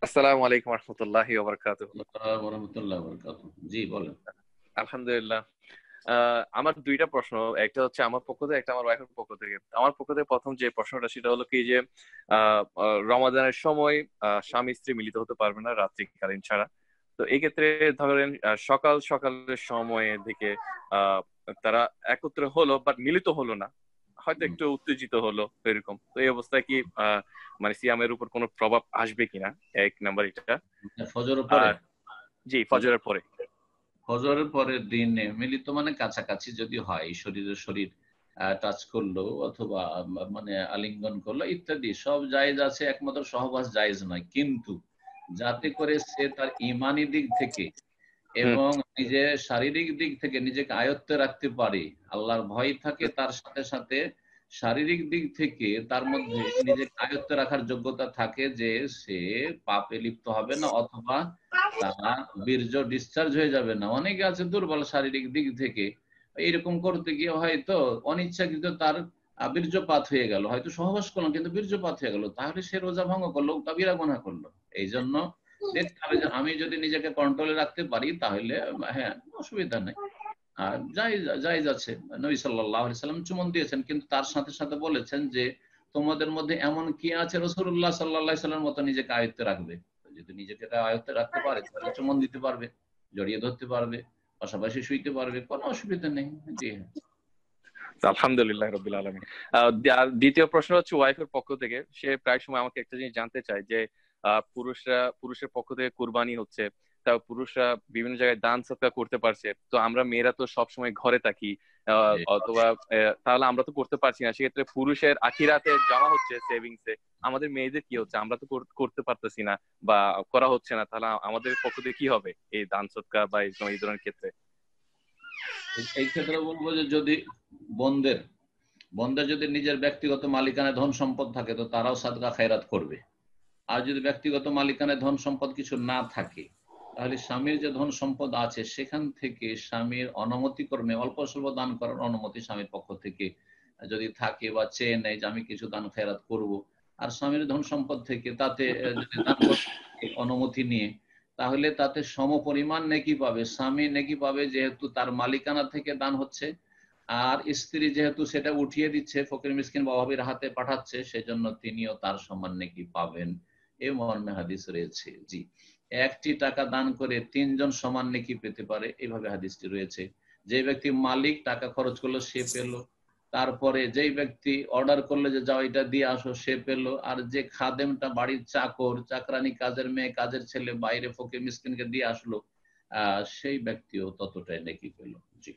আসসালামু আলাইকুম রহমতুল্লাহি ওয়া বারাকাতুহু। রহমতুল্লাহ বরকাত। জি বলেন। আলহামদুলিল্লাহ। আমার দুইটা প্রশ্ন, একটা হচ্ছে আমার পক্ষ থেকে, একটা আমার ওয়াইফের পক্ষ থেকে। আমার পক্ষ থেকে প্রথম যে প্রশ্নটা সেটা হলো কি যে রমাদানের সময় স্বামী স্ত্রী মিলিত হতে পারবে না রাত্রিকালীন ছাড়া। তো এই ক্ষেত্রে ধরেন সকাল সকালের সময়ে দিকে আহ তারা একত্রে হলো বাট মিলিত হলো না, হয়তো হুম। একটু উত্তেজিত হলো, তো এরকম। তো এই অবস্থায় কি মানে সিয়ামের উপর কোনো প্রভাব আসবে কিনা, এক নাম্বার এটা। ফজরের পরে। আর জি, ফজর ফজরের পরে। ফজরের পরের দিনে মিলিত মানে কাছাকাছি যদি হয়, শরীরের শরীর টাচ করলো অথবা মানে আলিঙ্গন করলো ইত্যাদি সব জায়েজ আছে, একমাত্র সহবাস জায়েজ নয়। কিন্তু যাতে করে সে তার ইমানি দিক থেকে হুম। এবং নিজের শারীরিক দিক থেকে নিজেকে আয়ত্তে রাখতে পারে, আল্লাহর ভয় থাকে, তার সাথে সাথে শারীরিক দিক থেকে তার মধ্যে নিজেকে আয়ত্তে রাখার যোগ্যতা থাকে যে সে পাপে লিপ্ত হবে না অথবা তার বীর্য ডিসচার্জ হয়ে যাবে না। অনেকে আছে দুর্বল শারীরিক দিক থেকে, এরকম করতে গিয়ে হয়তো অনিচ্ছাকৃত তার বীর্যপাত হয়ে গেল, হয়তো সহবাস করলাম কিন্তু বীর্যপাত হয়ে গেল, তাহলে সে রোজা ভঙ্গ করলো, কাবিরা গুনাহ করলো। এই জন্য দেখতে হবে যে আমি যদি নিজেকে কন্ট্রোলে রাখতে পারি তাহলে হ্যাঁ, অসুবিধা নেই। আর জায়েজ আছে। নবী সাল্লাল্লাহু আলাইহি সাল্লাম চুমন দিয়েছেন, কিন্তু তার সাথে সাথে বলেছেন যে তোমাদের মধ্যে এমন কি আছে রাসূলুল্লাহ সাল্লাল্লাহু আলাইহি সাল্লামের মতো নিজেকে আয়ত্তে রাখবে। যদি নিজেকে আয়ত্তে রাখতে পারে তাহলে চুমন দিতে পারবে, জড়িয়ে ধরতে পারবে, পাশাপাশি শুইতে পারবে, কোনো অসুবিধা নেই। জি হ্যাঁ। আলহামদুলিল্লাহ রাব্বিল আলামিন। আর দ্বিতীয় প্রশ্ন হচ্ছে ওয়াইফের পক্ষ থেকে। সে প্রায় সময় আমাকে একটা জিনিস জানতে চায় যে পুরুষের পক্ষ থেকে কুরবানি হচ্ছে, তা পুরুষরা বিভিন্ন জায়গায় দান সদকা করতে পারছে, তো আমরা মেয়েরা তো সব সময় ঘরে থাকি, অথবা তাহলে আমরা তো করতে পারছি না। সেক্ষেত্রে পুরুষের আখিরাতে জমা হচ্ছে সেভিংসে, আমাদের মেয়েদের কি হচ্ছে, আমরা তো করতে পারতেছি না বা করা হচ্ছে না, তাহলে আমাদের পক্ষ থেকে কি হবে এই দান সদকা বা এই ধরনের ক্ষেত্রে? এই ক্ষেত্রে বলবো যে যদি বোনদের বোনদের যদি নিজের ব্যক্তিগত মালিকানায় ধন সম্পদ থাকে তো তারাও সাদকা খায়রাত করবে। আর যদি ব্যক্তিগত মালিকানায় ধন সম্পদ কিছু না থাকে তাহলে স্বামীর যে ধন সম্পদ আছে সেখান থেকে স্বামীর অনুমতি ক্রমে অল্প স্বল্প দান করার অনুমতি স্বামীর পক্ষ থেকে যদি থাকে বা চেয়ে নেয় যে আমি কিছু দান খেরাত করব, আর স্বামীর ধন সম্পদ থেকে তাতে যদি দান করতে থাকে অনুমতি নিয়ে, তাহলে তাতে সমপরিমাণ নেকি পাবে। স্বামী নেকি পাবে যেহেতু তার মালিকানা থেকে দান হচ্ছে, আর স্ত্রী যেহেতু সেটা উঠিয়ে দিচ্ছে, ফকির মিসকিন বা অভাবীর হাতে পাঠাচ্ছে, সেজন্য তিনিও তার সমান নেকি পাবেন। এই মর্মে হাদিস রয়েছে। জি, একটি টাকা দান করে তিনজন সমান নেকি পেতে পারে, এইভাবে হাদিসটি রয়েছে। যে ব্যক্তি মালিক টাকা খরচ করলো সে পেল, তারপরে যেই ব্যক্তি অর্ডার করলো যে যাও এটা দিয়ে আসো সে পেল, আর যে খাদেমটা বাড়ির চাকর চাকরানি কাজের মেয়ে কাজের ছেলে বাইরে ফকির মিসকিনকে দিয়ে আসলো সেই ব্যক্তিও ততটাই নেকি পেল। জি।